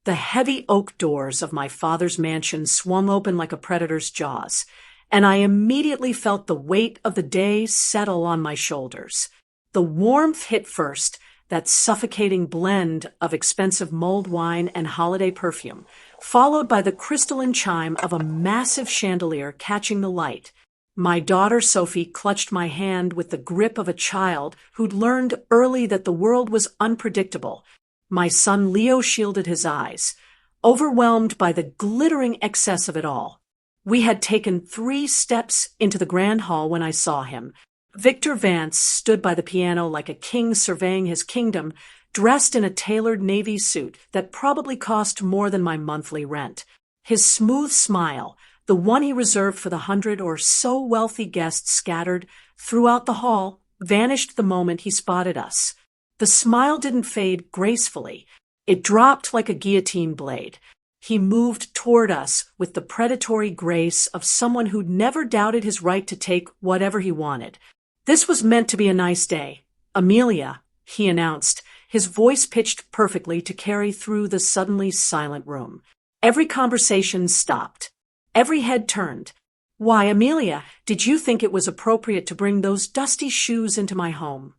The heavy oak doors of my father's mansion swung open like a predator's jaws, and I immediately felt the weight of the day settle on my shoulders. The warmth hit first, that suffocating blend of expensive mulled wine and holiday perfume, followed by the crystalline chime of a massive chandelier catching the light. My daughter Sophie clutched my hand with the grip of a child who'd learned early that the world was unpredictable. My son Leo shielded his eyes, overwhelmed by the glittering excess of it all. We had taken 3 steps into the grand hall when I saw him. Victor Vance stood by the piano like a king surveying his kingdom, dressed in a tailored navy suit that probably cost more than my monthly rent. His smooth smile, the one he reserved for the 100 or so wealthy guests scattered throughout the hall, vanished the moment he spotted us. The smile didn't fade gracefully. It dropped like a guillotine blade. He moved toward us with the predatory grace of someone who'd never doubted his right to take whatever he wanted. "This was meant to be a nice day. Amelia," he announced, his voice pitched perfectly to carry through the suddenly silent room. Every conversation stopped. Every head turned. "Why, Amelia, did you think it was appropriate to bring those dusty shoes into my home?"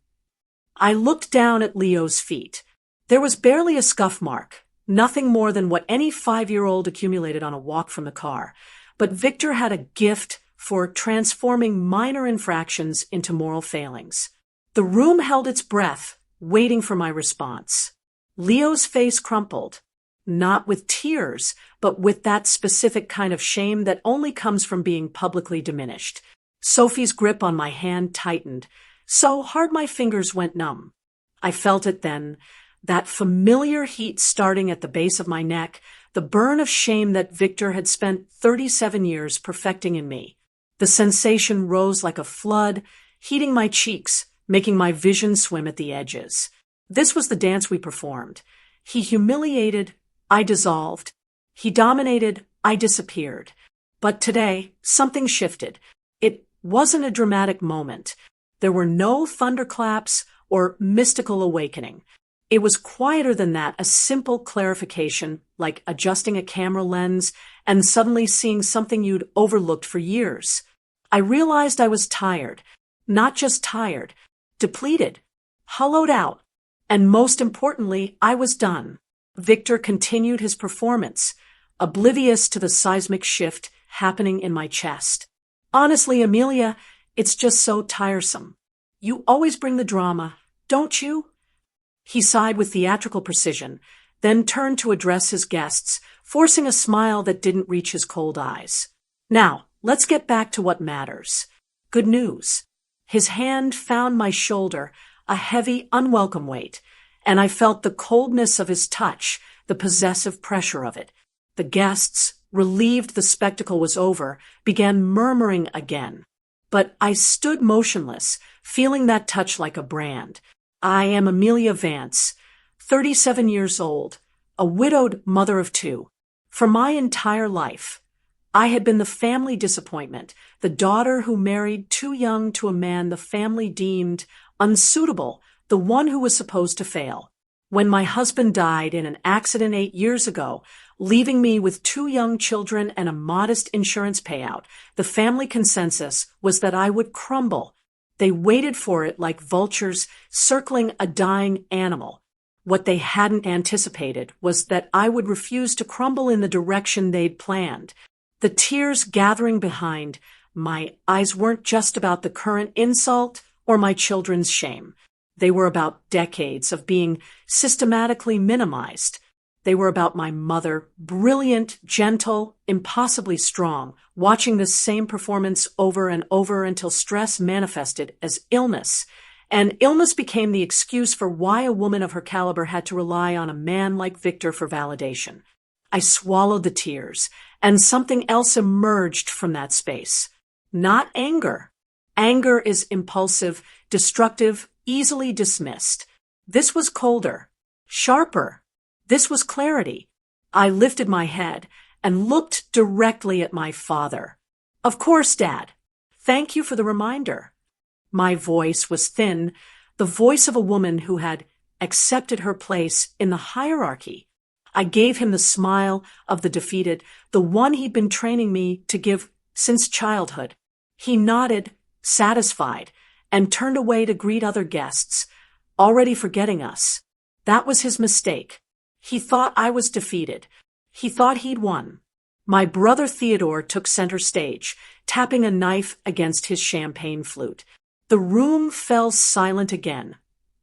I looked down at Leo's feet. There was barely a scuff mark, nothing more than what any 5-year-old accumulated on a walk from the car. But Victor had a gift for transforming minor infractions into moral failings. The room held its breath, waiting for my response. Leo's face crumpled, not with tears, but with that specific kind of shame that only comes from being publicly diminished. Sophie's grip on my hand tightened, so hard my fingers went numb. I felt it then, that familiar heat starting at the base of my neck, the burn of shame that Victor had spent 37 years perfecting in me. The sensation rose like a flood, heating my cheeks, making my vision swim at the edges. This was the dance we performed. He humiliated, I dissolved. He dominated, I disappeared. But today, something shifted. It wasn't a dramatic moment. There were no thunderclaps or mystical awakening. It was quieter than that, a simple clarification, like adjusting a camera lens and suddenly seeing something you'd overlooked for years. I realized I was tired, not just tired, depleted, hollowed out, and most importantly, I was done. Victor continued his performance, oblivious to the seismic shift happening in my chest. "Honestly, Amelia, it's just so tiresome. You always bring the drama, don't you?" He sighed with theatrical precision, then turned to address his guests, forcing a smile that didn't reach his cold eyes. "Now, let's get back to what matters. Good news." His hand found my shoulder, a heavy, unwelcome weight, and I felt the coldness of his touch, the possessive pressure of it. The guests, relieved the spectacle was over, began murmuring again. But I stood motionless, feeling that touch like a brand. I am Amelia Vance, 37 years old, a widowed mother of 2. For my entire life, I had been the family disappointment, the daughter who married too young to a man the family deemed unsuitable, the one who was supposed to fail. When my husband died in an accident 8 years ago, leaving me with 2 young children and a modest insurance payout, the family consensus was that I would crumble. They waited for it like vultures circling a dying animal. What they hadn't anticipated was that I would refuse to crumble in the direction they'd planned. The tears gathering behind, my eyes weren't just about the current insult or my children's shame. They were about decades of being systematically minimized. They were about my mother, brilliant, gentle, impossibly strong, watching this same performance over and over until stress manifested as illness. And illness became the excuse for why a woman of her caliber had to rely on a man like Victor for validation. I swallowed the tears, and something else emerged from that space. Not anger. Anger is impulsive, destructive, easily dismissed. This was colder, sharper. This was clarity. I lifted my head and looked directly at my father. "Of course, Dad. Thank you for the reminder." My voice was thin, the voice of a woman who had accepted her place in the hierarchy. I gave him the smile of the defeated, the one he'd been training me to give since childhood. He nodded, satisfied, and turned away to greet other guests, already forgetting us. That was his mistake. He thought I was defeated. He thought he'd won. My brother Theodore took center stage, tapping a knife against his champagne flute. The room fell silent again,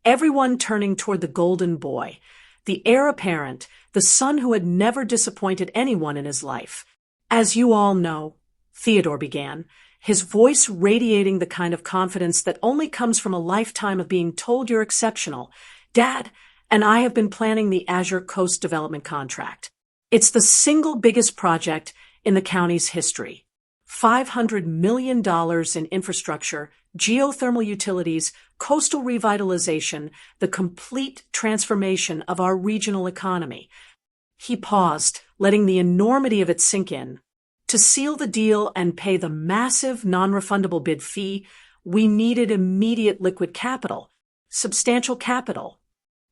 everyone turning toward the golden boy, the heir apparent, the son who had never disappointed anyone in his life. As you all know, Theodore began, his voice radiating the kind of confidence that only comes from a lifetime of being told you're exceptional. Dad and I have been planning the Azure Coast Development Contract. It's the single biggest project in the county's history. $500 million in infrastructure, geothermal utilities, coastal revitalization, the complete transformation of our regional economy. He paused, letting the enormity of it sink in. To seal the deal and pay the massive non-refundable bid fee, we needed immediate liquid capital, substantial capital.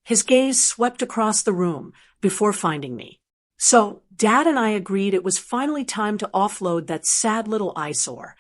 His gaze swept across the room before finding me. So, Dad and I agreed it was finally time to offload that sad little eyesore.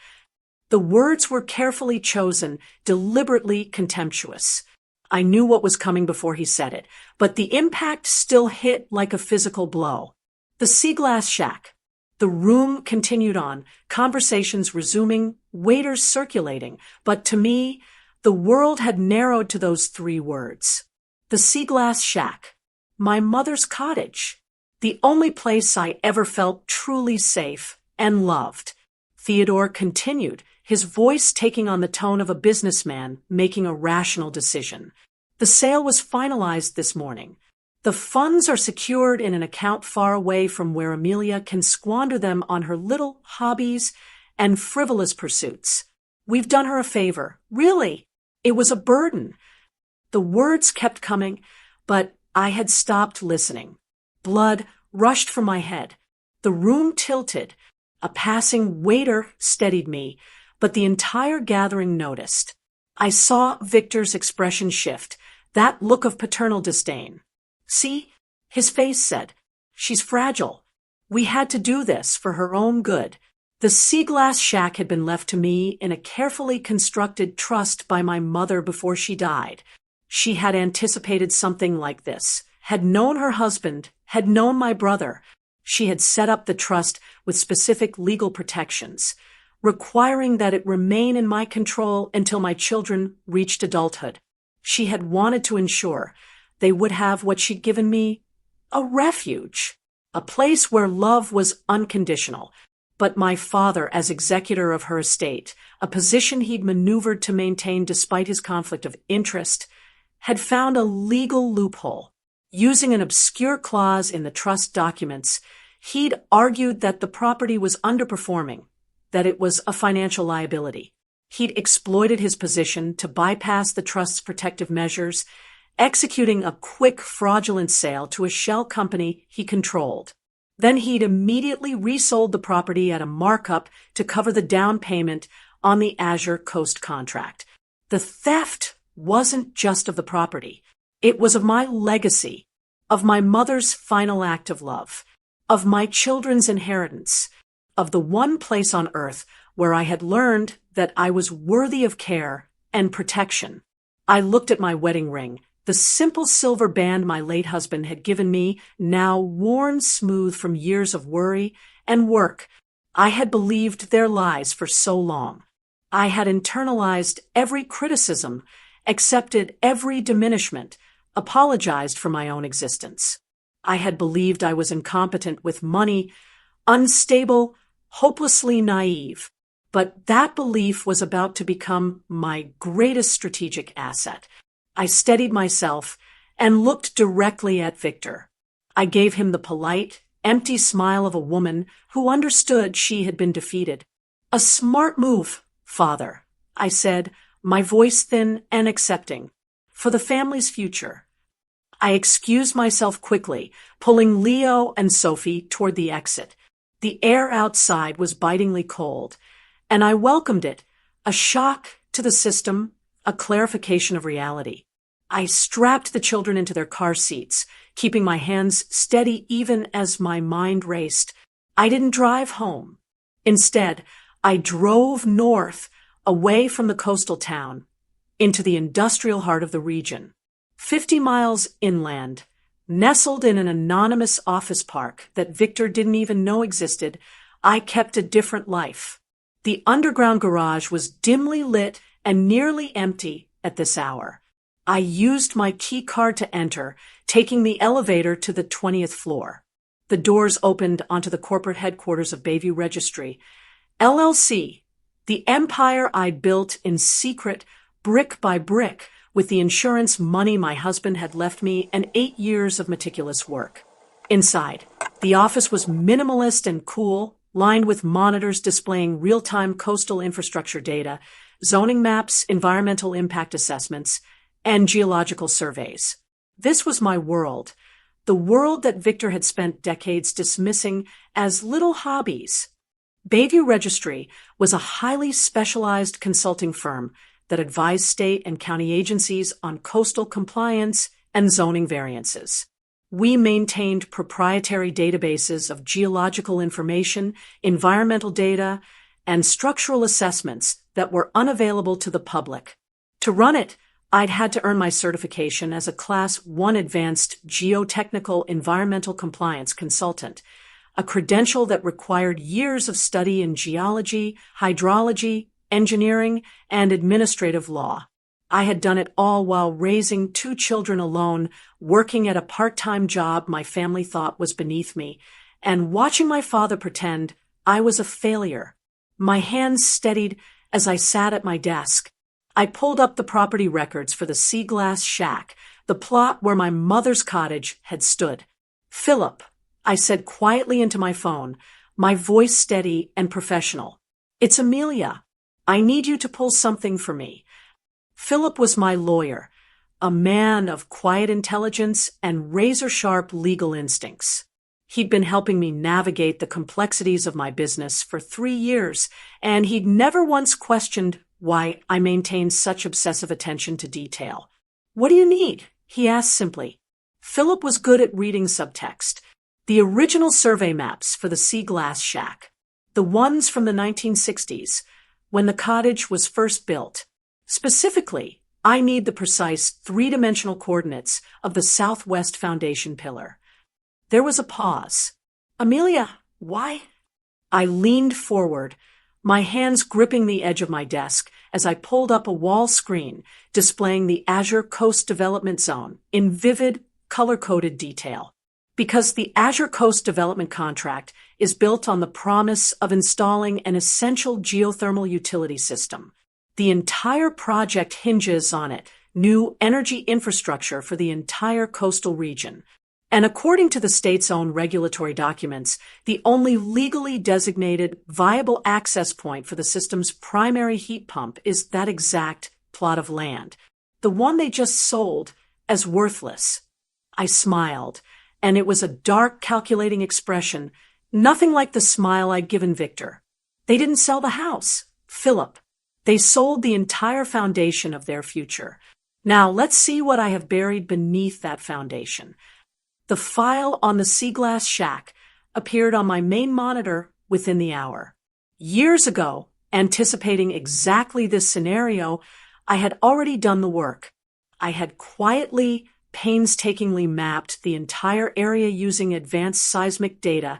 The words were carefully chosen, deliberately contemptuous. I knew what was coming before he said it, but the impact still hit like a physical blow. The sea glass shack. The room continued on, conversations resuming, waiters circulating, but to me, the world had narrowed to those 3 words. The sea glass shack. My mother's cottage. The only place I ever felt truly safe and loved. Theodore continued, his voice taking on the tone of a businessman making a rational decision. The sale was finalized this morning. The funds are secured in an account far away from where Amelia can squander them on her little hobbies and frivolous pursuits. We've done her a favor. Really. It was a burden. The words kept coming, but I had stopped listening. Blood rushed from my head. The room tilted. A passing waiter steadied me, but the entire gathering noticed. I saw Victor's expression shift, that look of paternal disdain. See? His face said, she's fragile. We had to do this for her own good. The sea glass shack had been left to me in a carefully constructed trust by my mother before she died. She had anticipated something like this, had known her husband, had known my brother. She had set up the trust with specific legal protections, requiring that it remain in my control until my children reached adulthood. She had wanted to ensure they would have what she'd given me, a refuge, a place where love was unconditional. But my father, as executor of her estate, a position he'd maneuvered to maintain despite his conflict of interest, had found a legal loophole. Using an obscure clause in the trust documents, he'd argued that the property was underperforming, that it was a financial liability. He'd exploited his position to bypass the trust's protective measures, executing a quick fraudulent sale to a shell company he controlled. Then he'd immediately resold the property at a markup to cover the down payment on the Azure Coast contract. The theft wasn't just of the property. It was of my legacy, of my mother's final act of love, of my children's inheritance, of the one place on earth where I had learned that I was worthy of care and protection. I looked at my wedding ring, the simple silver band my late husband had given me, now worn smooth from years of worry and work. I had believed their lies for so long. I had internalized every criticism, accepted every diminishment, apologized for my own existence. I had believed I was incompetent with money, unstable, hopelessly naive. But that belief was about to become my greatest strategic asset. I steadied myself and looked directly at Victor. I gave him the polite, empty smile of a woman who understood she had been defeated. "A smart move, Father," I said, my voice thin and accepting. "For the family's future." I excused myself quickly, pulling Leo and Sophie toward the exit. The air outside was bitingly cold, and I welcomed it, a shock to the system, a clarification of reality. I strapped the children into their car seats, keeping my hands steady even as my mind raced. I didn't drive home. Instead, I drove north, away from the coastal town, into the industrial heart of the region. 50 miles inland, nestled in an anonymous office park that Victor didn't even know existed, I kept a different life. The underground garage was dimly lit and nearly empty at this hour. I used my key card to enter, taking the elevator to the 20th floor. The doors opened onto the corporate headquarters of Bayview Registry, LLC, the empire I'd built in secret, brick by brick, with the insurance money my husband had left me and 8 years of meticulous work. Inside, the office was minimalist and cool, lined with monitors displaying real-time coastal infrastructure data, zoning maps, environmental impact assessments, and geological surveys. This was my world, the world that Victor had spent decades dismissing as little hobbies. Bayview Registry was a highly specialized consulting firm that advised state and county agencies on coastal compliance and zoning variances. We maintained proprietary databases of geological information, environmental data, and structural assessments that were unavailable to the public. To run it, I'd had to earn my certification as a Class 1 Advanced Geotechnical Environmental Compliance Consultant, a credential that required years of study in geology, hydrology, engineering, and administrative law. I had done it all while raising 2 children alone, working at a part-time job my family thought was beneath me, and watching my father pretend I was a failure. My hands steadied as I sat at my desk. I pulled up the property records for the Sea Glass Shack, the plot where my mother's cottage had stood. "Philip," I said quietly into my phone, my voice steady and professional. "It's Amelia. I need you to pull something for me." Philip was my lawyer, a man of quiet intelligence and razor-sharp legal instincts. He'd been helping me navigate the complexities of my business for 3 years, and he'd never once questioned why I maintained such obsessive attention to detail. "What do you need?" he asked simply. Philip was good at reading subtext. The original survey maps for the Sea Glass Shack, the ones from the 1960s, when the cottage was first built. Specifically, I need the precise 3-dimensional coordinates of the southwest foundation pillar. There was a pause. "Amelia, why?" I leaned forward, my hands gripping the edge of my desk as I pulled up a wall screen displaying the Azure Coast Development Zone in vivid, color-coded detail. Because the Azure Coast Development Contract is built on the promise of installing an essential geothermal utility system. The entire project hinges on it, new energy infrastructure for the entire coastal region. And according to the state's own regulatory documents, the only legally designated viable access point for the system's primary heat pump is that exact plot of land, the one they just sold as worthless. I smiled, and it was a dark, calculating expression, nothing like the smile I'd given Victor. They didn't sell the house, Philip. They sold the entire foundation of their future. Now let's see what I have buried beneath that foundation. The file on the Sea Glass Shack appeared on my main monitor within the hour. Years ago, anticipating exactly this scenario, I had already done the work. I had quietly, painstakingly mapped the entire area using advanced seismic data,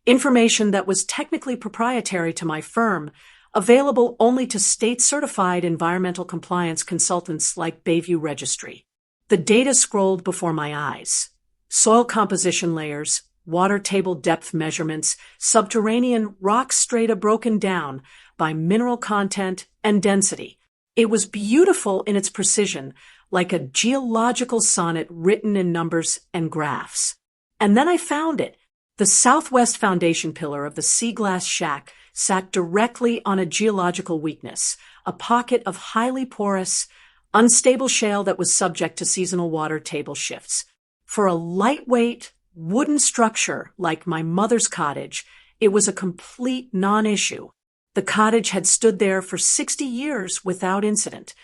information that was technically proprietary to my firm, available only to state-certified environmental compliance consultants like Bayview Registry. The data scrolled before my eyes. Soil composition layers, water table depth measurements, subterranean rock strata broken down by mineral content and density. It was beautiful in its precision, like a geological sonnet written in numbers and graphs. And then I found it. The southwest foundation pillar of the Sea Glass Shack sat directly on a geological weakness, a pocket of highly porous, unstable shale that was subject to seasonal water table shifts. For a lightweight, wooden structure like my mother's cottage, it was a complete non-issue. The cottage had stood there for 60 years without incident.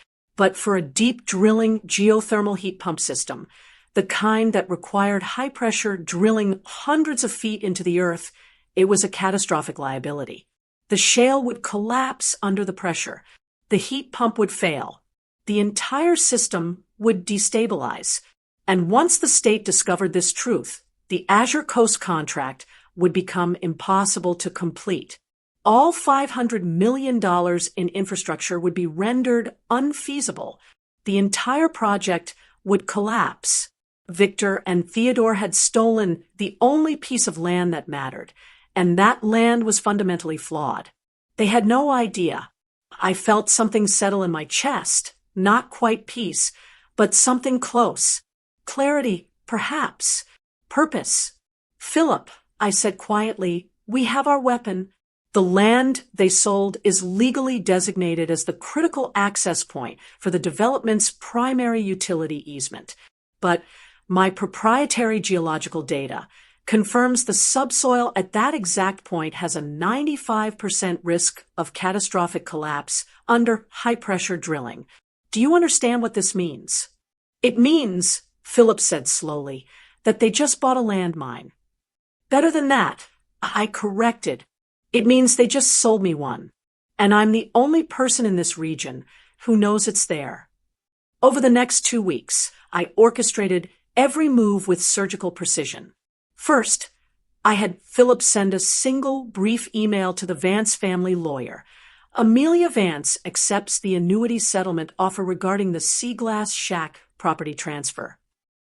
but for a deep drilling geothermal heat pump system, the kind that required high-pressure drilling hundreds of feet into the earth, it was a catastrophic liability. The shale would collapse under the pressure. The heat pump would fail. The entire system would destabilize. And once the state discovered this truth, the Azure Coast contract would become impossible to complete. All $500 million in infrastructure would be rendered unfeasible. The entire project would collapse. Victor and Theodore had stolen the only piece of land that mattered, and that land was fundamentally flawed. They had no idea. I felt something settle in my chest, not quite peace, but something close. Clarity, perhaps. Purpose. "Philip," I said quietly, "we have our weapon." The land they sold is legally designated as the critical access point for the development's primary utility easement. But my proprietary geological data confirms the subsoil at that exact point has a 95% risk of catastrophic collapse under high-pressure drilling. Do you understand what this means? It means, Philip said slowly, that they just bought a landmine. Better than that, I corrected. It means they just sold me one, and I'm the only person in this region who knows it's there. Over the next 2 weeks, I orchestrated every move with surgical precision. First, I had Philip send a single brief email to the Vance family lawyer. Amelia Vance accepts the annuity settlement offer regarding the Sea Glass Shack property transfer.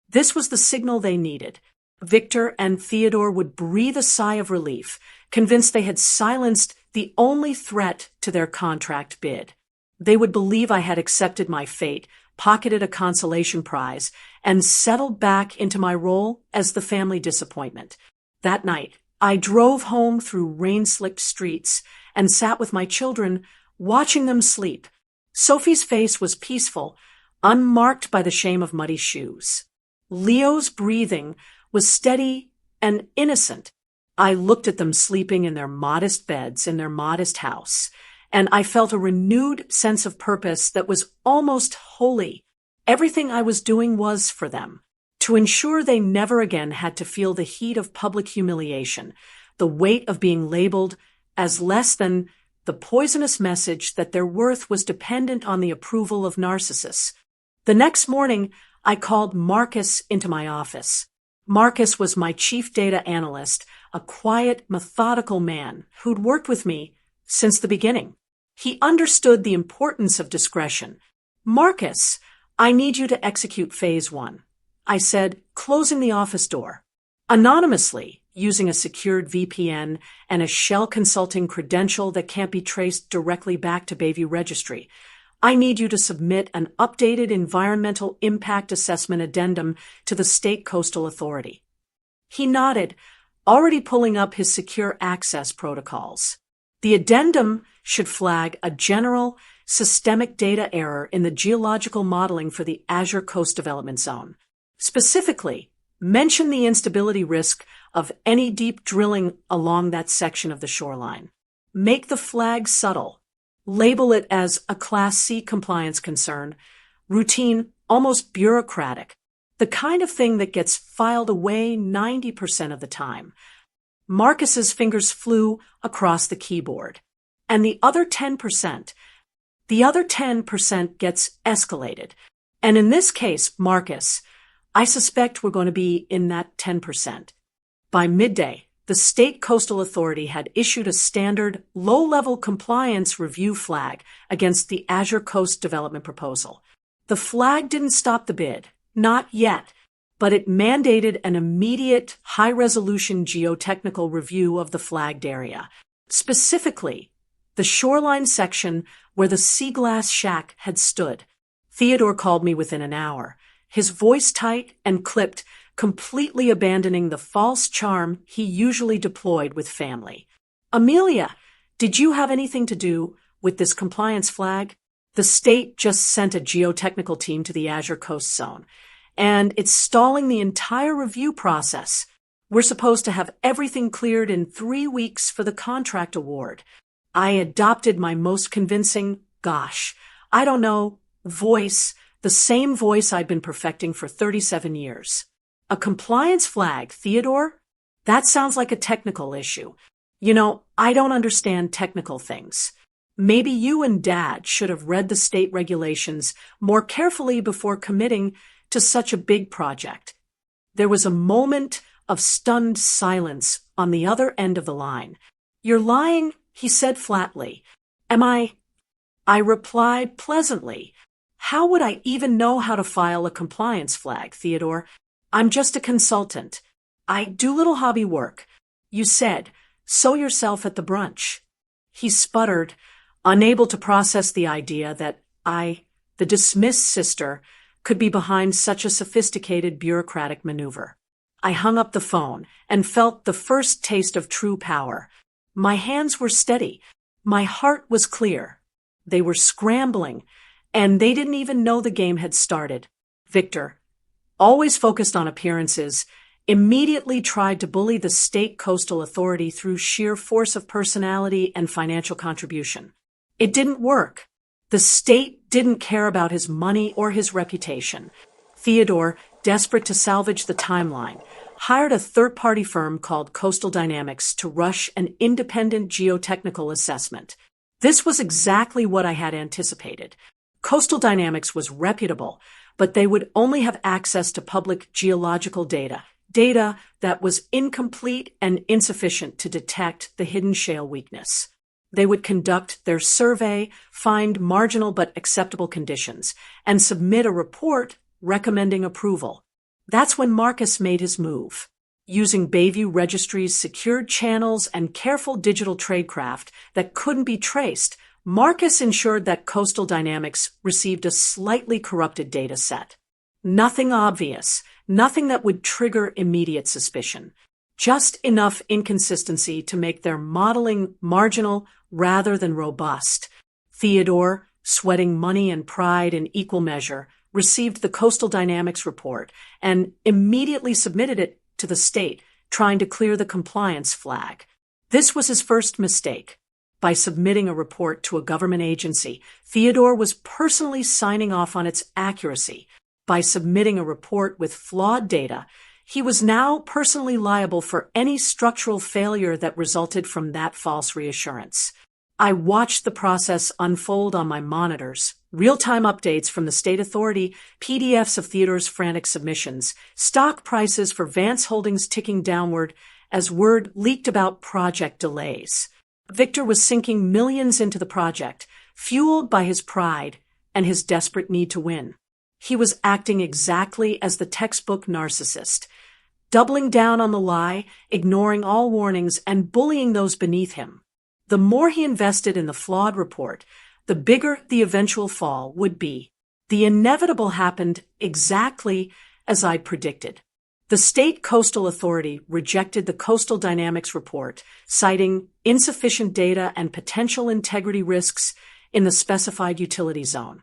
This was the signal they needed. Victor and Theodore would breathe a sigh of relief, convinced they had silenced the only threat to their contract bid. They would believe I had accepted my fate, pocketed a consolation prize, and settled back into my role as the family disappointment. That night, I drove home through rain-slicked streets and sat with my children, watching them sleep. Sophie's face was peaceful, unmarked by the shame of muddy shoes. Leo's breathing was steady and innocent. I looked at them sleeping in their modest beds in their modest house, and I felt a renewed sense of purpose that was almost holy. Everything I was doing was for them, to ensure they never again had to feel the heat of public humiliation, the weight of being labeled as less than, the poisonous message that their worth was dependent on the approval of narcissists. The next morning, I called Marcus into my office. Marcus was my chief data analyst, a quiet, methodical man who'd worked with me since the beginning. He understood the importance of discretion. "Marcus, I need you to execute phase 1. I said, closing the office door. Anonymously, using a secured VPN and a Shell Consulting credential that can't be traced directly back to Bayview Registry. I need you to submit an updated environmental impact assessment addendum to the State Coastal Authority." He nodded, already pulling up his secure access protocols. The addendum should flag a general, systemic data error in the geological modeling for the Azure Coast Development Zone. Specifically, mention the instability risk of any deep drilling along that section of the shoreline. Make the flag subtle. Label it as a Class C compliance concern, routine, almost bureaucratic, the kind of thing that gets filed away 90% of the time. Marcus's fingers flew across the keyboard. And the other 10% gets escalated. And in this case, Marcus, I suspect we're going to be in that 10%. By midday, the State Coastal Authority had issued a standard low-level compliance review flag against the Azure Coast development proposal. The flag didn't stop the bid, not yet, but it mandated an immediate high-resolution geotechnical review of the flagged area, specifically the shoreline section where the Sea Glass Shack had stood. Theodore called me within an hour, his voice tight and clipped, completely abandoning the false charm he usually deployed with family. "Amelia, did you have anything to do with this compliance flag? The state just sent a geotechnical team to the Azure Coast Zone, and it's stalling the entire review process. We're supposed to have everything cleared in 3 weeks for the contract award." I adopted my most convincing, gosh, I don't know, Voice, the same voice I'd been perfecting for 37 years. A compliance flag, Theodore? That sounds like a technical issue. I don't understand technical things. Maybe you and Dad should have read the state regulations more carefully before committing to such a big project. There was a moment of stunned silence on the other end of the line. You're lying, he said flatly. Am I? I replied pleasantly. How would I even know how to file a compliance flag, Theodore? I'm just a consultant. I do little hobby work. You said, sew yourself at the brunch. He sputtered, unable to process the idea that I, the dismissed sister, could be behind such a sophisticated bureaucratic maneuver. I hung up the phone and felt the first taste of true power. My hands were steady. My heart was clear. They were scrambling, and they didn't even know the game had started. Victor, always focused on appearances, immediately tried to bully the state coastal authority through sheer force of personality and financial contribution. It didn't work. The state didn't care about his money or his reputation. Theodore, desperate to salvage the timeline, hired a third-party firm called Coastal Dynamics to rush an independent geotechnical assessment. This was exactly what I had anticipated. Coastal Dynamics was reputable, but they would only have access to public geological data that was incomplete and insufficient to detect the hidden shale weakness. They would conduct their survey, find marginal but acceptable conditions, and submit a report recommending approval. That's when Marcus made his move. Using Bayview Registry's secured channels and careful digital tradecraft that couldn't be traced, Marcus ensured that Coastal Dynamics received a slightly corrupted data set. Nothing obvious, nothing that would trigger immediate suspicion. Just enough inconsistency to make their modeling marginal rather than robust. Theodore, sweating money and pride in equal measure, received the Coastal Dynamics report and immediately submitted it to the state, trying to clear the compliance flag. This was his first mistake. By submitting a report to a government agency, Theodore was personally signing off on its accuracy. By submitting a report with flawed data, he was now personally liable for any structural failure that resulted from that false reassurance. I watched the process unfold on my monitors, real-time updates from the state authority, PDFs of Theodore's frantic submissions, stock prices for Vance Holdings ticking downward as word leaked about project delays. Victor was sinking millions into the project, fueled by his pride and his desperate need to win. He was acting exactly as the textbook narcissist, doubling down on the lie, ignoring all warnings, and bullying those beneath him. The more he invested in the flawed report, the bigger the eventual fall would be. The inevitable happened exactly as I predicted. The state coastal authority rejected the Coastal Dynamics report, citing insufficient data and potential integrity risks in the specified utility zone.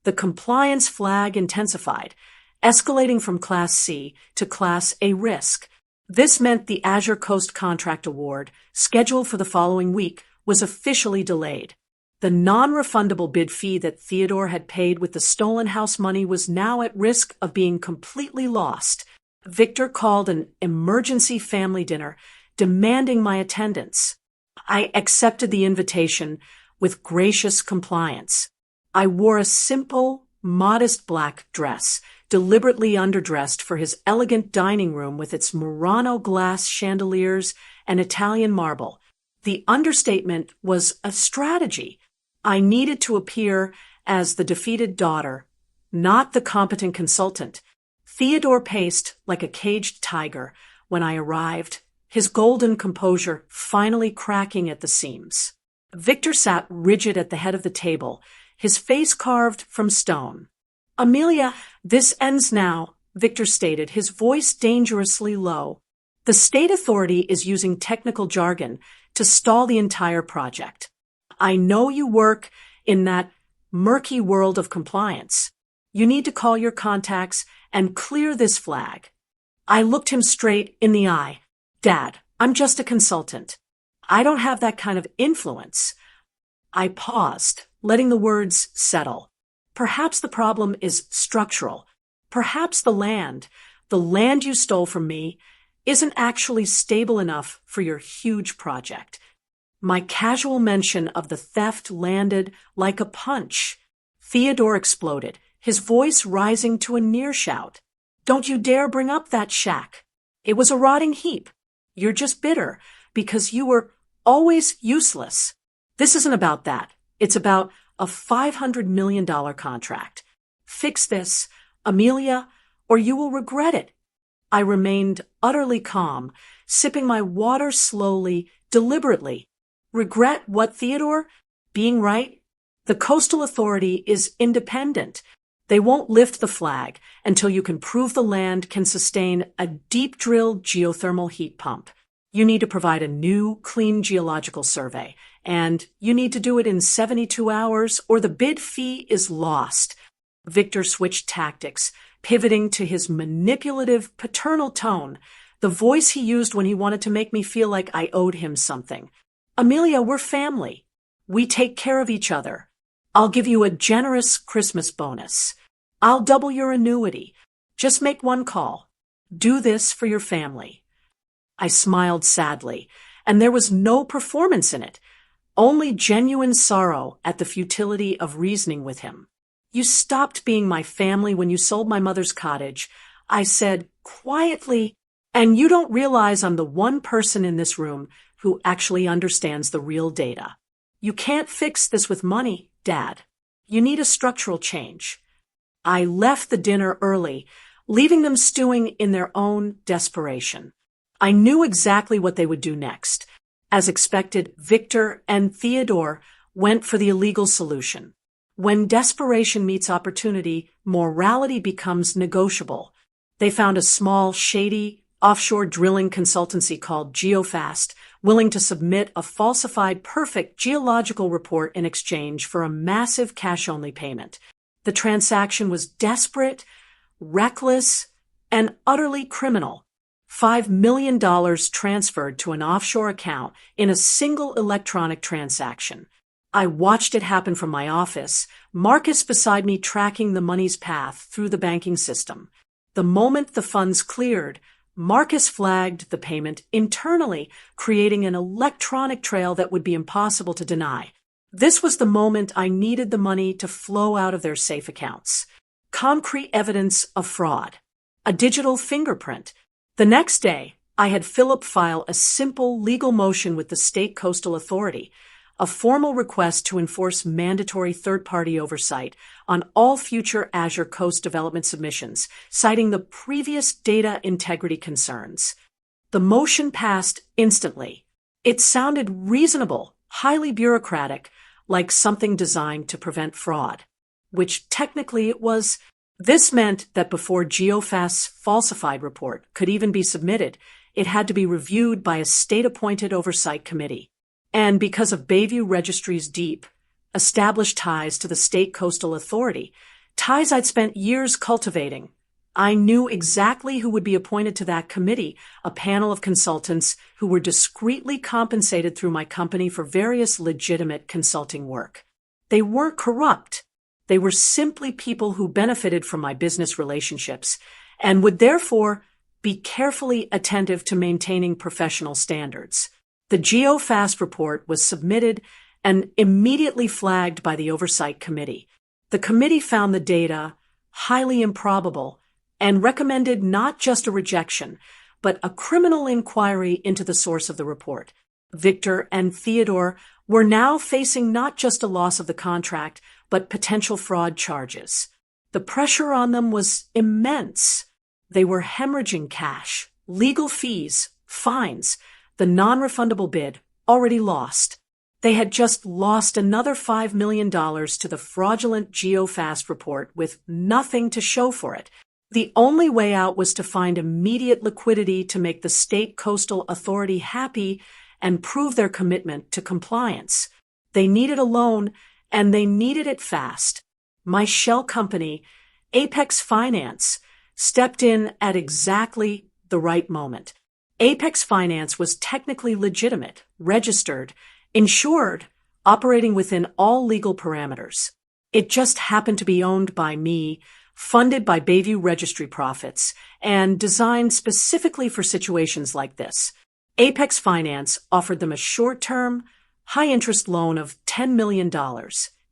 The compliance flag intensified, escalating from Class C to Class A risk. This meant the Azure Coast contract award, scheduled for the following week, was officially delayed. The non-refundable bid fee that Theodore had paid with the stolen house money was now at risk of being completely lost. Victor called an emergency family dinner, demanding my attendance. I accepted the invitation with gracious compliance. I wore a simple, modest black dress, deliberately underdressed for his elegant dining room with its Murano glass chandeliers and Italian marble. The understatement was a strategy. I needed to appear as the defeated daughter, not the competent consultant. Theodore paced like a caged tiger when I arrived, his golden composure finally cracking at the seams. Victor sat rigid at the head of the table, his face carved from stone. Amelia, this ends now, Victor stated, his voice dangerously low. The state authority is using technical jargon to stall the entire project. I know you work in that murky world of compliance. You need to call your contacts and clear this flag. I looked him straight in the eye. Dad, I'm just a consultant. I don't have that kind of influence. I paused, letting the words settle. Perhaps the problem is structural. Perhaps the land you stole from me, isn't actually stable enough for your huge project. My casual mention of the theft landed like a punch. Theodore exploded, his voice rising to a near shout. Don't you dare bring up that shack. It was a rotting heap. You're just bitter because you were always useless. This isn't about that. It's about a $500 million contract. Fix this, Amelia, or you will regret it. I remained utterly calm, sipping my water slowly, deliberately. Regret what, Theodore? Being right? The Coastal Authority is independent. They won't lift the flag until you can prove the land can sustain a deep-drilled geothermal heat pump. You need to provide a new, clean geological survey, and you need to do it in 72 hours or the bid fee is lost. Victor switched tactics, pivoting to his manipulative, paternal tone, the voice he used when he wanted to make me feel like I owed him something. Amelia, we're family. We take care of each other. I'll give you a generous Christmas bonus. I'll double your annuity. Just make one call. Do this for your family. I smiled sadly, and there was no performance in it, only genuine sorrow at the futility of reasoning with him. You stopped being my family when you sold my mother's cottage, I said quietly, and you don't realize I'm the one person in this room who actually understands the real data. You can't fix this with money, Dad. You need a structural change. I left the dinner early, leaving them stewing in their own desperation. I knew exactly what they would do next. As expected, Victor and Theodore went for the illegal solution. When desperation meets opportunity, morality becomes negotiable. They found a small, shady, offshore drilling consultancy called GeoFast, willing to submit a falsified, perfect geological report in exchange for a massive cash-only payment. The transaction was desperate, reckless, and utterly criminal. $5 million transferred to an offshore account in a single electronic transaction. I watched it happen from my office, Marcus beside me tracking the money's path through the banking system. The moment the funds cleared, Marcus flagged the payment internally, creating an electronic trail that would be impossible to deny. This was the moment I needed the money to flow out of their safe accounts. Concrete evidence of fraud. A digital fingerprint. The next day, I had Philip file a simple legal motion with the State Coastal Authority, a formal request to enforce mandatory third-party oversight on all future Azure Coast development submissions, citing the previous data integrity concerns. The motion passed instantly. It sounded reasonable, highly bureaucratic, like something designed to prevent fraud, which technically it was. This meant that before GeoFast's falsified report could even be submitted, it had to be reviewed by a state-appointed oversight committee. And because of Bayview Registry's deep, established ties to the State Coastal Authority, ties I'd spent years cultivating, I knew exactly who would be appointed to that committee, a panel of consultants who were discreetly compensated through my company for various legitimate consulting work. They weren't corrupt. They were simply people who benefited from my business relationships and would therefore be carefully attentive to maintaining professional standards. The GeoFast report was submitted and immediately flagged by the Oversight Committee. The committee found the data highly improbable and recommended not just a rejection, but a criminal inquiry into the source of the report. Victor and Theodore were now facing not just a loss of the contract, but potential fraud charges. The pressure on them was immense. They were hemorrhaging cash, legal fees, fines, the non-refundable bid, already lost. They had just lost another $5 million to the fraudulent GeoFast report with nothing to show for it. The only way out was to find immediate liquidity to make the State Coastal Authority happy and prove their commitment to compliance. They needed a loan, and they needed it fast. My shell company, Apex Finance, stepped in at exactly the right moment. Apex Finance was technically legitimate, registered, insured, operating within all legal parameters. It just happened to be owned by me, funded by Bayview Registry profits, and designed specifically for situations like this. Apex Finance offered them a short-term, high-interest loan of $10 million,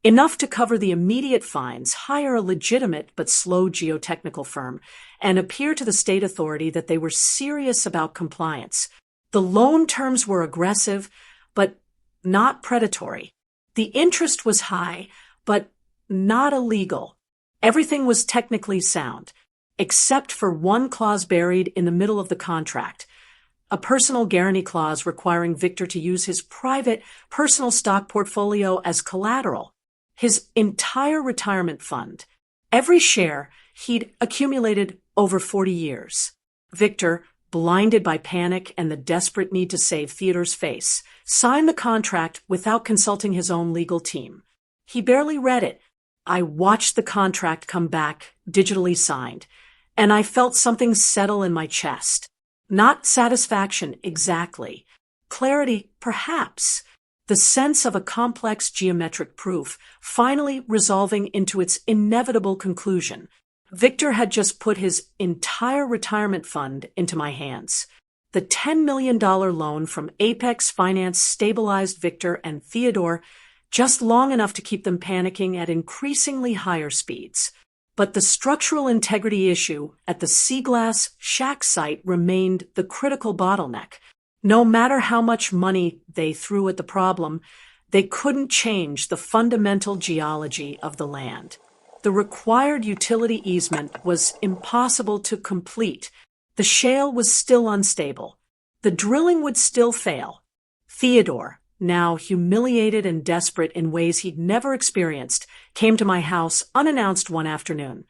enough to cover the immediate fines, hire a legitimate but slow geotechnical firm, and appear to the state authority that they were serious about compliance. The loan terms were aggressive, but not predatory. The interest was high, but not illegal. Everything was technically sound, except for one clause buried in the middle of the contract, a personal guarantee clause requiring Victor to use his private personal stock portfolio as collateral. His entire retirement fund, every share he'd accumulated over 40 years. Victor, blinded by panic and the desperate need to save Theodore's face, signed the contract without consulting his own legal team. He barely read it. I watched the contract come back, digitally signed, and I felt something settle in my chest. Not satisfaction, exactly. Clarity, perhaps. The sense of a complex geometric proof finally resolving into its inevitable conclusion. Victor had just put his entire retirement fund into my hands. The $10 million loan from Apex Finance stabilized Victor and Theodore just long enough to keep them panicking at increasingly higher speeds. But the structural integrity issue at the Seaglass Shack site remained the critical bottleneck. No matter how much money they threw at the problem, they couldn't change the fundamental geology of the land. The required utility easement was impossible to complete. The shale was still unstable. The drilling would still fail. Theodore, now humiliated and desperate in ways he'd never experienced, came to my house unannounced one afternoon.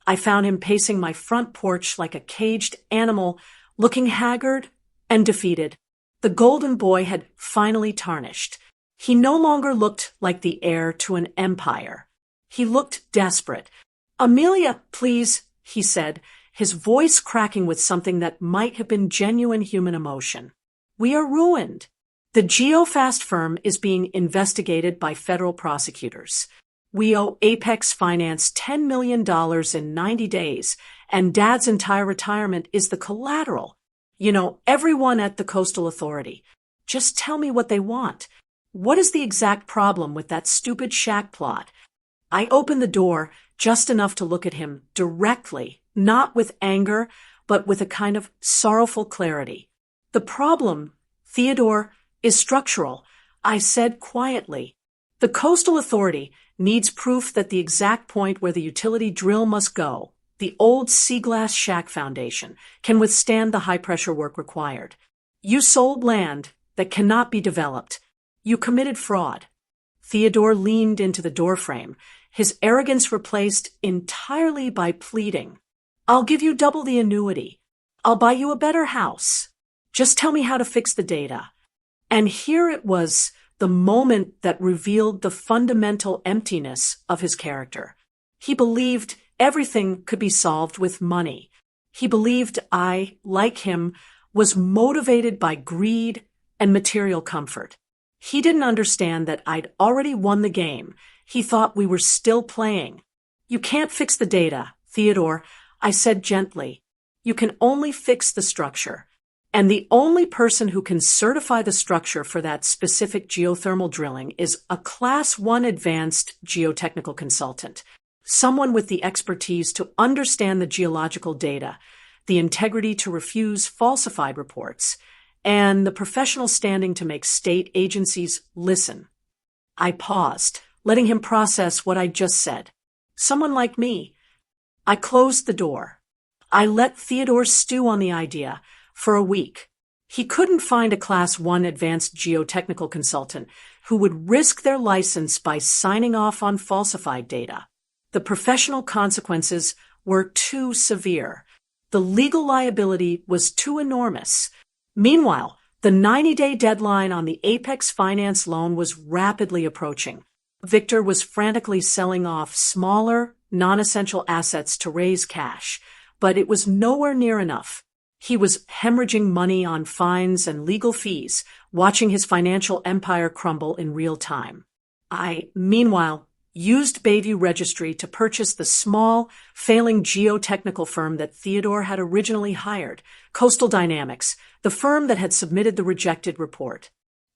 I found him pacing my front porch like a caged animal, looking haggard and defeated. The golden boy had finally tarnished. He no longer looked like the heir to an empire. He looked desperate. "Amelia, please," he said, his voice cracking with something that might have been genuine human emotion. "We are ruined. The GeoFast firm is being investigated by federal prosecutors. We owe Apex Finance $10 million in 90 days, and Dad's entire retirement is the collateral. You know, everyone at the Coastal Authority. Just tell me what they want. What is the exact problem with that stupid shack plot?" I opened the door just enough to look at him directly, not with anger, but with a kind of sorrowful clarity. "The problem, Theodore, is structural," I said quietly. "The Coastal Authority needs proof that the exact point where the utility drill must go, the old Seaglass Shack foundation, can withstand the high-pressure work required. You sold land that cannot be developed. You committed fraud." Theodore leaned into the doorframe, his arrogance replaced entirely by pleading. "I'll give you double the annuity. I'll buy you a better house. Just tell me how to fix the data." And here it was, the moment that revealed the fundamental emptiness of his character. He believed everything could be solved with money. He believed I, like him, was motivated by greed and material comfort. He didn't understand that I'd already won the game. He thought we were still playing. "You can't fix the data, Theodore," I said gently. "You can only fix the structure. And the only person who can certify the structure for that specific geothermal drilling is a Class 1 advanced geotechnical consultant, someone with the expertise to understand the geological data, the integrity to refuse falsified reports, and the professional standing to make state agencies listen." I paused, letting him process what I'd just said. Someone like me. I closed the door. I let Theodore stew on the idea for a week. He couldn't find a Class 1 advanced geotechnical consultant who would risk their license by signing off on falsified data. The professional consequences were too severe. The legal liability was too enormous. Meanwhile, the 90-day deadline on the Apex Finance loan was rapidly approaching. Victor was frantically selling off smaller, non-essential assets to raise cash, but it was nowhere near enough. He was hemorrhaging money on fines and legal fees, watching his financial empire crumble in real time. I, meanwhile, used Bayview Registry to purchase the small, failing geotechnical firm that Theodore had originally hired, Coastal Dynamics, the firm that had submitted the rejected report.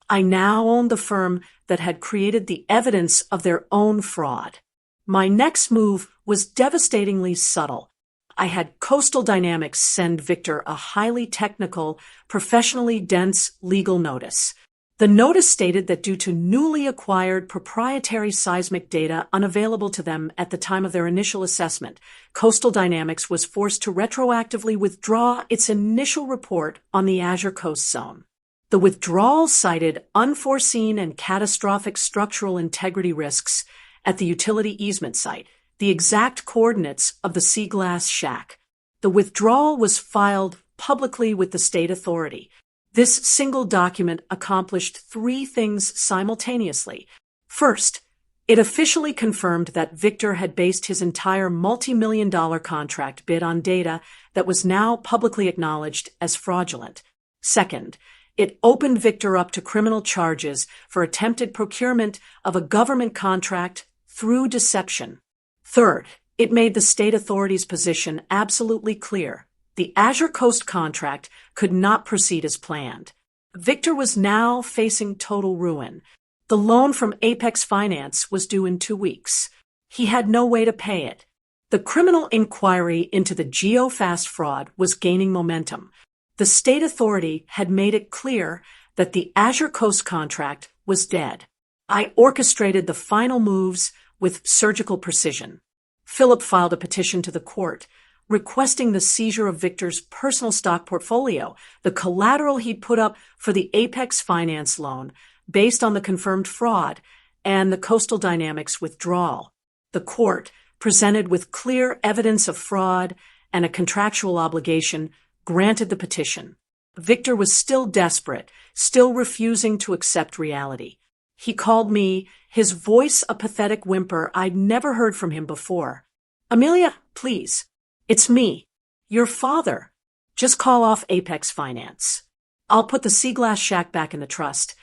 I now owned the firm that had created the evidence of their own fraud. My next move was devastatingly subtle. I had Coastal Dynamics send Victor a highly technical, professionally dense legal notice. The notice stated that due to newly acquired proprietary seismic data unavailable to them at the time of their initial assessment, Coastal Dynamics was forced to retroactively withdraw its initial report on the Azure Coast Zone. The withdrawal cited unforeseen and catastrophic structural integrity risks at the utility easement site, the exact coordinates of the sea glass shack. The withdrawal was filed publicly with the state authority. This single document accomplished three things simultaneously. First, it officially confirmed that Victor had based his entire multi-million-dollar contract bid on data that was now publicly acknowledged as fraudulent. Second, it opened Victor up to criminal charges for attempted procurement of a government contract through deception. Third, it made the state authorities' position absolutely clear. The Azure Coast contract could not proceed as planned. Victor was now facing total ruin. The loan from Apex Finance was due in 2 weeks. He had no way to pay it. The criminal inquiry into the GeoFast fraud was gaining momentum. The state authority had made it clear that the Azure Coast contract was dead. I orchestrated the final moves with surgical precision. Philip filed a petition to the court, requesting the seizure of Victor's personal stock portfolio, the collateral he'd put up for the Apex Finance loan, based on the confirmed fraud, and the Coastal Dynamics withdrawal. The court, presented with clear evidence of fraud and a contractual obligation, granted the petition. Victor was still desperate, still refusing to accept reality. He called me, his voice a pathetic whimper I'd never heard from him before. "Amelia, please. It's me, your father. Just call off Apex Finance. I'll put the sea glass shack back in the trust.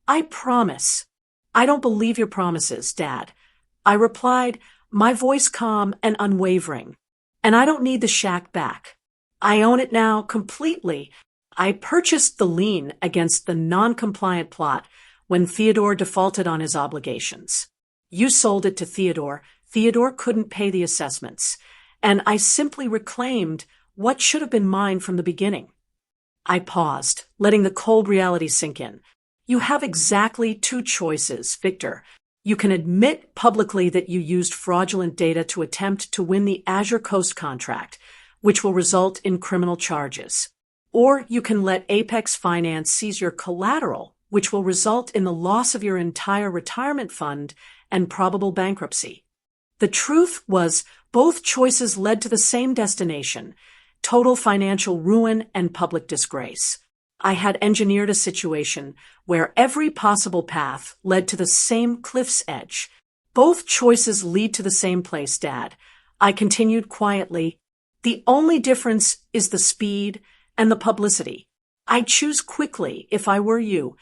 I promise." "I don't believe your promises, Dad," I replied, my voice calm and unwavering. "And I don't need the shack back. I own it now completely. I purchased the lien against the non-compliant plot when Theodore defaulted on his obligations. You sold it to Theodore. Theodore couldn't pay the assessments, and I simply reclaimed what should have been mine from the beginning." I paused, letting the cold reality sink in. "You have exactly 2 choices, Victor. You can admit publicly that you used fraudulent data to attempt to win the Azure Coast contract, which will result in criminal charges. Or you can let Apex Finance seize your collateral, which will result in the loss of your entire retirement fund and probable bankruptcy." The truth was, both choices led to the same destination: total financial ruin and public disgrace. I had engineered a situation where every possible path led to the same cliff's edge. "Both choices lead to the same place, Dad," I continued quietly. "The only difference is the speed and the publicity. I'd choose quickly if I were you."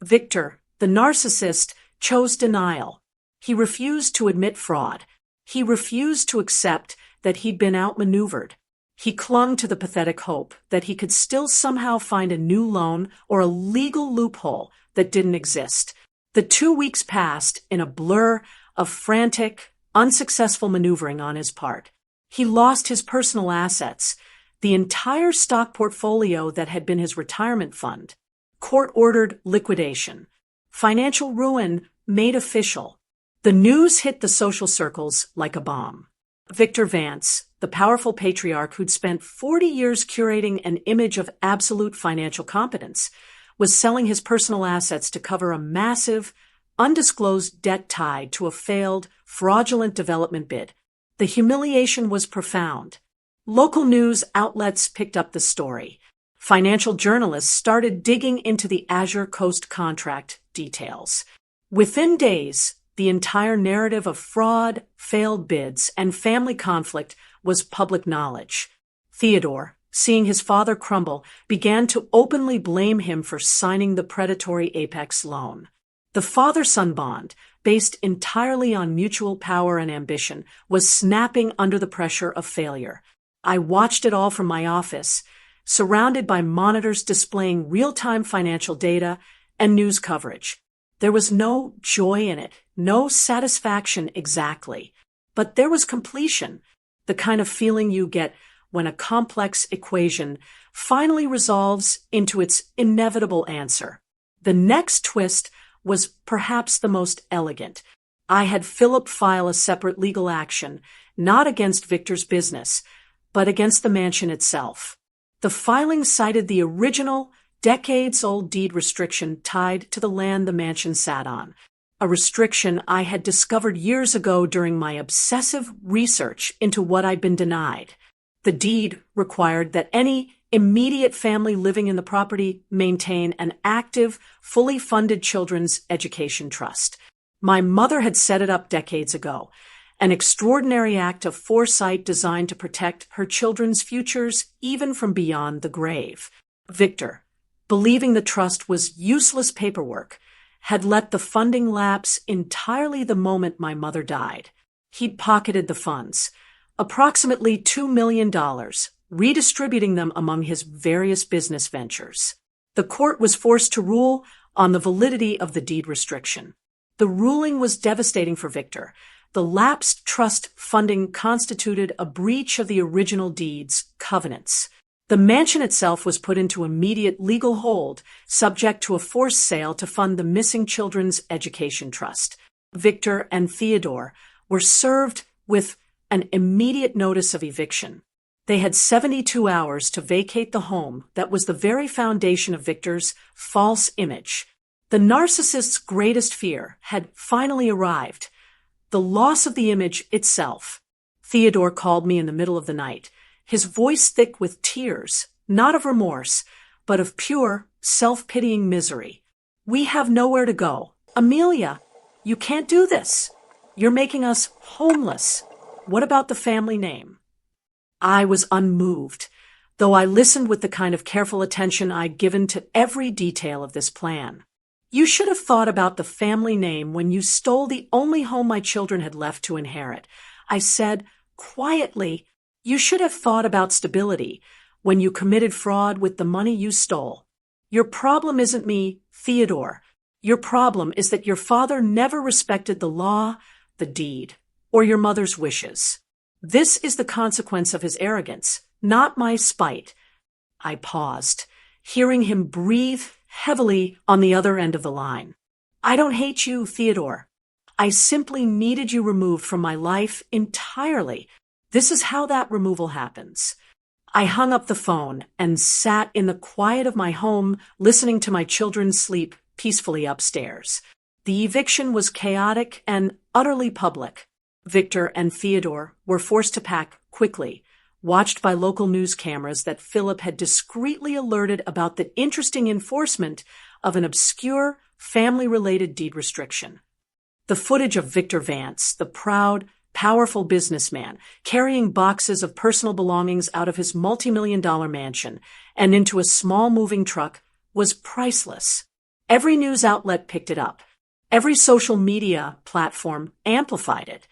Victor, the narcissist, chose denial. He refused to admit fraud. He refused to accept that he'd been outmaneuvered. He clung to the pathetic hope that he could still somehow find a new loan or a legal loophole that didn't exist. The 2 weeks passed in a blur of frantic, unsuccessful maneuvering on his part. He lost his personal assets, the entire stock portfolio that had been his retirement fund. Court-ordered liquidation. Financial ruin made official. The news hit the social circles like a bomb. Victor Vance, the powerful patriarch who'd spent 40 years curating an image of absolute financial competence, was selling his personal assets to cover a massive, undisclosed debt tied to a failed, fraudulent development bid. The humiliation was profound. Local news outlets picked up the story. Financial journalists started digging into the Azure Coast contract details. Within days, the entire narrative of fraud, failed bids, and family conflict was public knowledge. Theodore, seeing his father crumble, began to openly blame him for signing the predatory Apex loan. The father-son bond, based entirely on mutual power and ambition, was snapping under the pressure of failure. I watched it all from my office, surrounded by monitors displaying real-time financial data and news coverage. There was no joy in it, no satisfaction exactly, but there was completion, the kind of feeling you get when a complex equation finally resolves into its inevitable answer. The next twist was perhaps the most elegant. I had Philip file a separate legal action, not against Victor's business, but against the mansion itself. The filing cited the original, decades-old deed restriction tied to the land the mansion sat on, a restriction I had discovered years ago during my obsessive research into what I'd been denied. The deed required that any immediate family living in the property maintain an active, fully funded children's education trust. My mother had set it up decades ago, an extraordinary act of foresight designed to protect her children's futures even from beyond the grave. Victor, believing the trust was useless paperwork, had let the funding lapse entirely the moment my mother died. He'd pocketed the funds, approximately $2 million, redistributing them among his various business ventures. The court was forced to rule on the validity of the deed restriction. The ruling was devastating for Victor. The lapsed trust funding constituted a breach of the original deed's covenants. The mansion itself was put into immediate legal hold, subject to a forced sale to fund the missing children's education trust. Victor and Theodore were served with an immediate notice of eviction. They had 72 hours to vacate the home that was the very foundation of Victor's false image. The narcissist's greatest fear had finally arrived: the loss of the image itself. Theodore called me in the middle of the night, his voice thick with tears, not of remorse, but of pure, self-pitying misery. "We have nowhere to go. Amelia, you can't do this. You're making us homeless. What about the family name?" I was unmoved, though I listened with the kind of careful attention I'd given to every detail of this plan. "You should have thought about the family name when you stole the only home my children had left to inherit," I said quietly. "You should have thought about stability when you committed fraud with the money you stole. Your problem isn't me, Theodore. Your problem is that your father never respected the law, the deed, or your mother's wishes. This is the consequence of his arrogance, not my spite." I paused, hearing him breathe heavily on the other end of the line. "I don't hate you, Theodore. I simply needed you removed from my life entirely. This is how that removal happens." I hung up the phone and sat in the quiet of my home, listening to my children sleep peacefully upstairs. The eviction was chaotic and utterly public. Victor and Theodore were forced to pack quickly, watched by local news cameras that Philip had discreetly alerted about the interesting enforcement of an obscure, family-related deed restriction. The footage of Victor Vance, the proud, powerful businessman, carrying boxes of personal belongings out of his multi-million-dollar mansion and into a small moving truck, was priceless. Every news outlet picked it up. Every social media platform amplified it.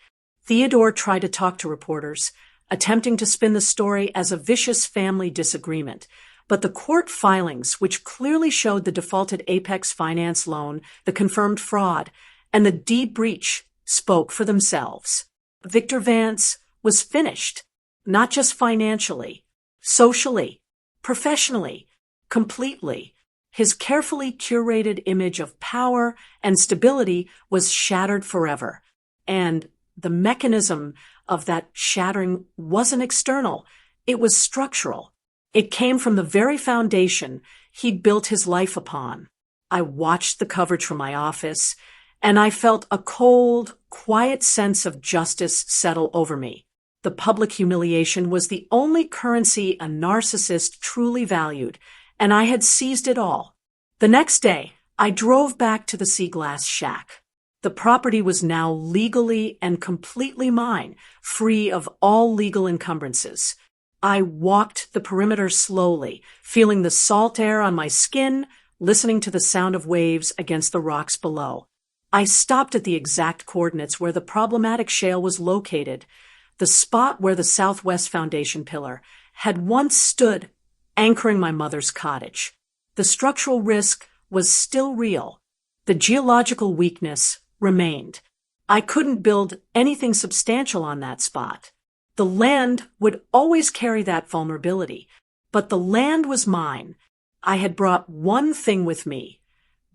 Theodore tried to talk to reporters, attempting to spin the story as a vicious family disagreement, but the court filings, which clearly showed the defaulted Apex Finance loan, the confirmed fraud, and the deed breach, spoke for themselves. Victor Vance was finished, not just financially, socially, professionally, completely. His carefully curated image of power and stability was shattered forever, and the mechanism of that shattering wasn't external, it was structural. It came from the very foundation he'd built his life upon. I watched the coverage from my office, and I felt a cold, quiet sense of justice settle over me. The public humiliation was the only currency a narcissist truly valued, and I had seized it all. The next day, I drove back to the Sea Glass shack. The property was now legally and completely mine, free of all legal encumbrances. I walked the perimeter slowly, feeling the salt air on my skin, listening to the sound of waves against the rocks below. I stopped at the exact coordinates where the problematic shale was located, the spot where the southwest foundation pillar had once stood, anchoring my mother's cottage. The structural risk was still real. The geological weakness remained. I couldn't build anything substantial on that spot. The land would always carry that vulnerability, but the land was mine. I had brought one thing with me,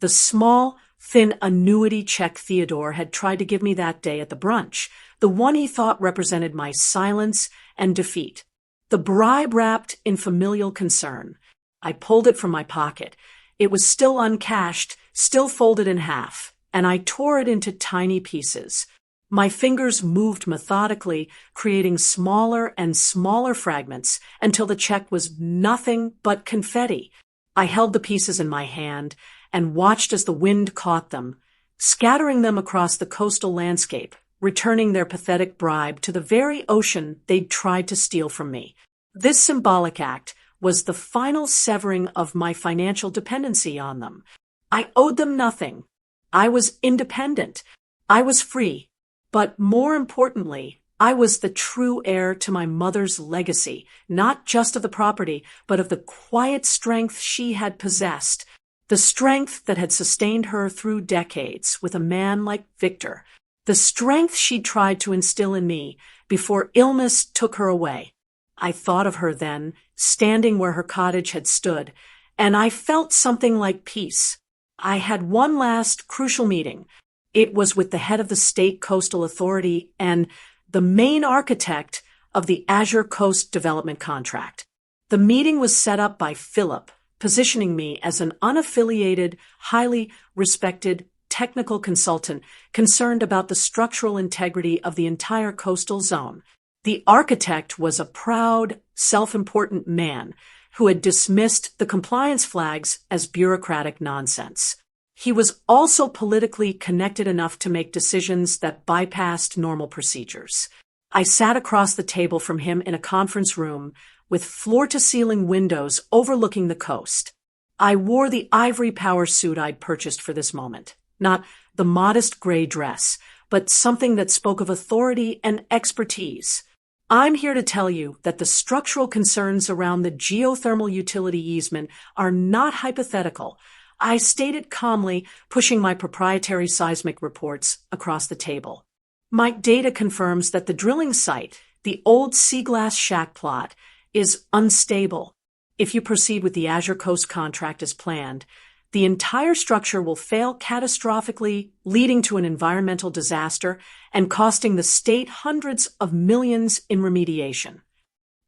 the small, thin annuity check Theodore had tried to give me that day at the brunch, the one he thought represented my silence and defeat. The bribe wrapped in familial concern. I pulled it from my pocket. It was still uncashed, still folded in half, and I tore it into tiny pieces. My fingers moved methodically, creating smaller and smaller fragments until the check was nothing but confetti. I held the pieces in my hand and watched as the wind caught them, scattering them across the coastal landscape, returning their pathetic bribe to the very ocean they'd tried to steal from me. This symbolic act was the final severing of my financial dependency on them. I owed them nothing. I was independent. I was free. But more importantly, I was the true heir to my mother's legacy, not just of the property, but of the quiet strength she had possessed, the strength that had sustained her through decades with a man like Victor, the strength she tried to instill in me before illness took her away. I thought of her then, standing where her cottage had stood, and I felt something like peace. I had one last crucial meeting. It was with the head of the state coastal authority and the main architect of the Azure Coast development contract. The meeting was set up by Philip, positioning me as an unaffiliated, highly respected technical consultant concerned about the structural integrity of the entire coastal zone. The architect was a proud, self-important man who had dismissed the compliance flags as bureaucratic nonsense. He was also politically connected enough to make decisions that bypassed normal procedures. I sat across the table from him in a conference room with floor-to-ceiling windows overlooking the coast. I wore the ivory power suit I'd purchased for this moment, not the modest gray dress, but something that spoke of authority and expertise. I'm here to tell you that the structural concerns around the geothermal utility easement are not hypothetical. I stated calmly, pushing my proprietary seismic reports across the table. My data confirms that the drilling site, the old sea glass shack plot, is unstable. If you proceed with the Azure Coast contract as planned, the entire structure will fail catastrophically, leading to an environmental disaster and costing the state hundreds of millions in remediation.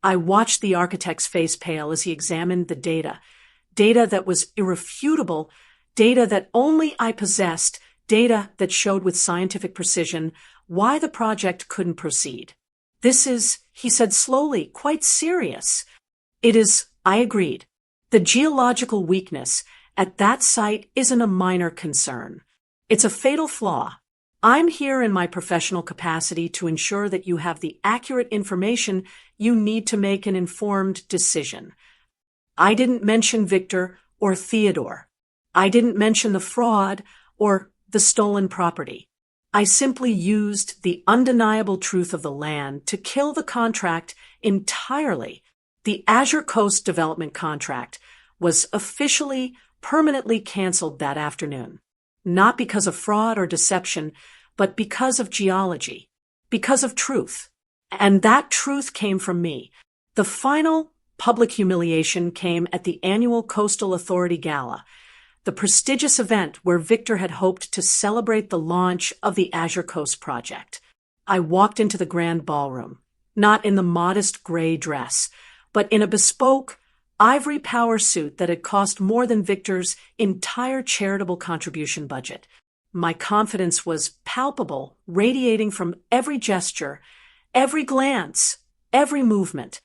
I watched the architect's face pale as he examined the data that was irrefutable, data that only I possessed, data that showed with scientific precision why the project couldn't proceed. This is, he said slowly, quite serious. It is, I agreed. The geological weakness at that site isn't a minor concern. It's a fatal flaw. I'm here in my professional capacity to ensure that you have the accurate information you need to make an informed decision. I didn't mention Victor or Theodore. I didn't mention the fraud or the stolen property. I simply used the undeniable truth of the land to kill the contract entirely. The Azure Coast development contract was officially, permanently canceled that afternoon. Not because of fraud or deception, but because of geology, because of truth. And that truth came from me. The final public humiliation came at the annual Coastal Authority Gala, the prestigious event where Victor had hoped to celebrate the launch of the Azure Coast project. I walked into the grand ballroom, not in the modest gray dress, but in a bespoke, ivory power suit that had cost more than Victor's entire charitable contribution budget. My confidence was palpable, radiating from every gesture, every glance, every movement.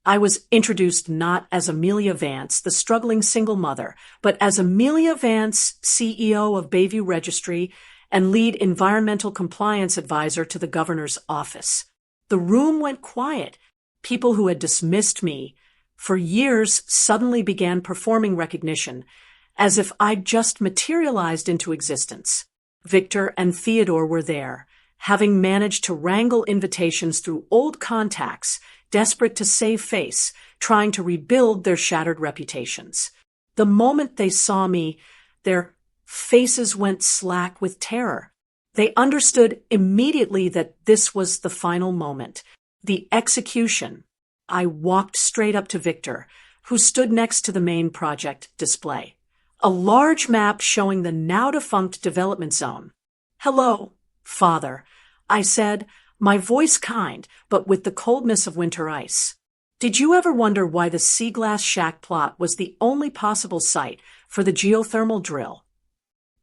I was introduced not as Amelia Vance, the struggling single mother, but as Amelia Vance, CEO of Bayview Registry and lead environmental compliance advisor to the governor's office. The room went quiet. People who had dismissed me for years suddenly began performing recognition, as if I'd just materialized into existence. Victor and Theodore were there, having managed to wrangle invitations through old contacts, desperate to save face, trying to rebuild their shattered reputations. The moment they saw me, their faces went slack with terror. They understood immediately that this was the final moment, the execution. I walked straight up to Victor, who stood next to the main project display. A large map showing the now-defunct development zone. "Hello, Father," I said, my voice kind, but with the coldness of winter ice. "Did you ever wonder why the sea glass shack plot was the only possible site for the geothermal drill?"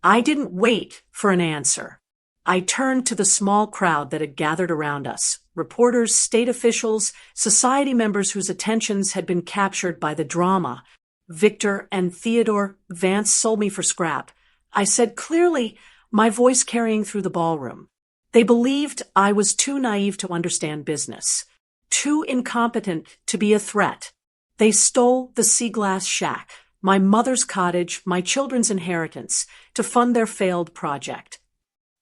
I didn't wait for an answer. I turned to the small crowd that had gathered around us, reporters, state officials, society members whose attentions had been captured by the drama. Victor and Theodore Vance sold me for scrap, I said clearly, my voice carrying through the ballroom. They believed I was too naive to understand business, too incompetent to be a threat. They stole the sea glass shack, my mother's cottage, my children's inheritance, to fund their failed project.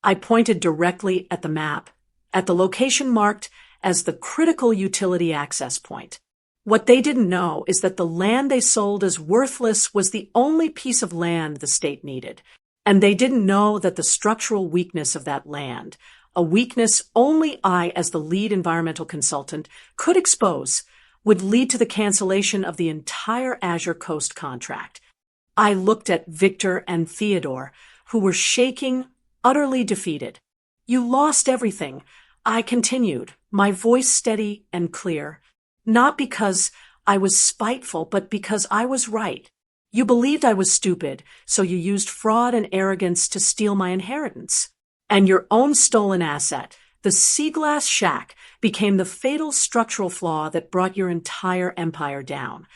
I pointed directly at the map, at the location marked as the critical utility access point. What they didn't know is that the land they sold as worthless was the only piece of land the state needed. And they didn't know that the structural weakness of that land, a weakness only I, as the lead environmental consultant, could expose, would lead to the cancellation of the entire Azure Coast contract. I looked at Victor and Theodore, who were shaking, utterly defeated. "You lost everything," I continued, my voice steady and clear. "Not because I was spiteful, but because I was right. You believed I was stupid, so you used fraud and arrogance to steal my inheritance. And your own stolen asset, the sea glass shack, became the fatal structural flaw that brought your entire empire down."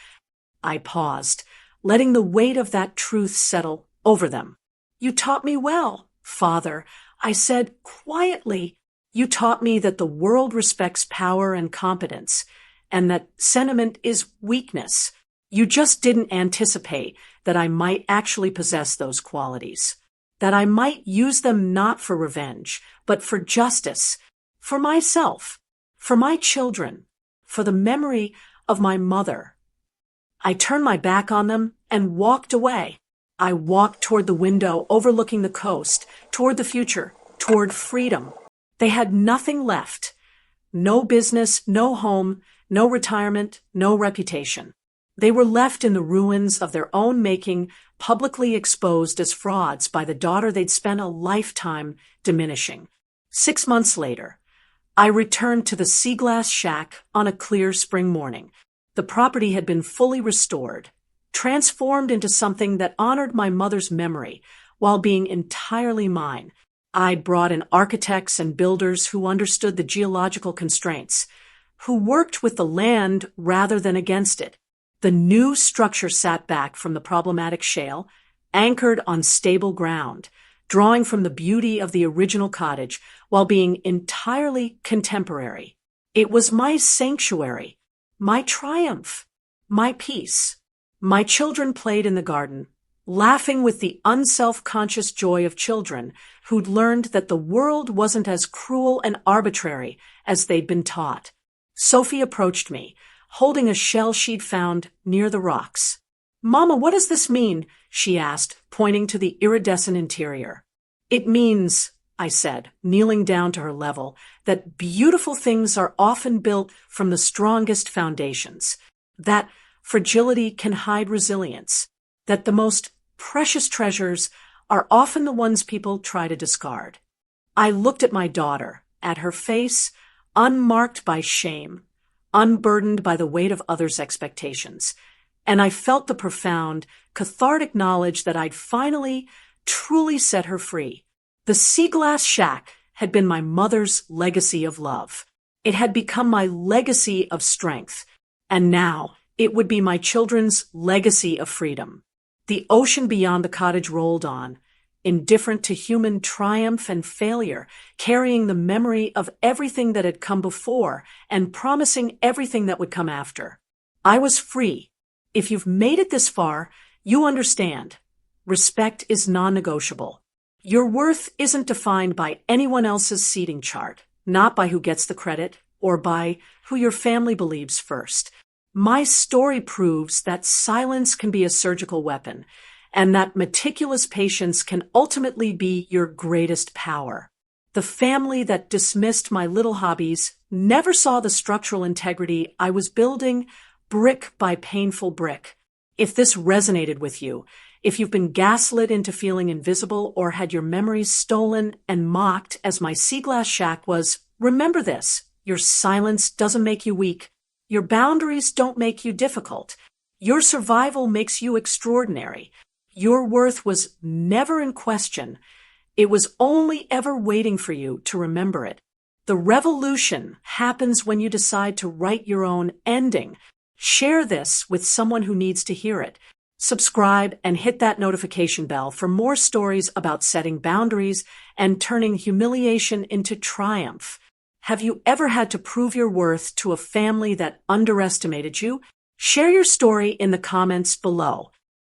I paused, letting the weight of that truth settle over them. "You taught me well, Father," I said quietly. "You taught me that the world respects power and competence, and that sentiment is weakness. You just didn't anticipate that I might actually possess those qualities, that I might use them not for revenge, but for justice, for myself, for my children, for the memory of my mother." I turned my back on them and walked away. I walked toward the window overlooking the coast, toward the future, toward freedom. They had nothing left. No business, no home, no retirement, no reputation. They were left in the ruins of their own making, publicly exposed as frauds by the daughter they'd spent a lifetime diminishing. 6 months later, I returned to the sea glass shack on a clear spring morning. The property had been fully restored, transformed into something that honored my mother's memory while being entirely mine. I brought in architects and builders who understood the geological constraints, who worked with the land rather than against it. The new structure sat back from the problematic shale, anchored on stable ground, drawing from the beauty of the original cottage while being entirely contemporary. It was my sanctuary, my triumph, my peace. My children played in the garden, laughing with the unself-conscious joy of children who'd learned that the world wasn't as cruel and arbitrary as they'd been taught. Sophie approached me, holding a shell she'd found near the rocks. "Mama, what does this mean?" she asked, pointing to the iridescent interior. "It means," I said, kneeling down to her level, "that beautiful things are often built from the strongest foundations, that fragility can hide resilience, that the most precious treasures are often the ones people try to discard." I looked at my daughter, at her face, unmarked by shame, unburdened by the weight of others' expectations, and I felt the profound, cathartic knowledge that I'd finally, truly set her free. The sea glass shack had been my mother's legacy of love. It had become my legacy of strength, and now it would be my children's legacy of freedom. The ocean beyond the cottage rolled on, indifferent to human triumph and failure, carrying the memory of everything that had come before and promising everything that would come after. I was free. If you've made it this far, you understand. Respect is non-negotiable. Your worth isn't defined by anyone else's seating chart, not by who gets the credit or by who your family believes first. My story proves that silence can be a surgical weapon, and that meticulous patience can ultimately be your greatest power. The family that dismissed my little hobbies never saw the structural integrity I was building brick by painful brick. If this resonated with you, if you've been gaslit into feeling invisible or had your memories stolen and mocked as my sea glass shack was, remember this: your silence doesn't make you weak. Your boundaries don't make you difficult. Your survival makes you extraordinary. Your worth was never in question. It was only ever waiting for you to remember it. The revolution happens when you decide to write your own ending. Share this with someone who needs to hear it. Subscribe and hit that notification bell for more stories about setting boundaries and turning humiliation into triumph. Have you ever had to prove your worth to a family that underestimated you? Share your story in the comments below.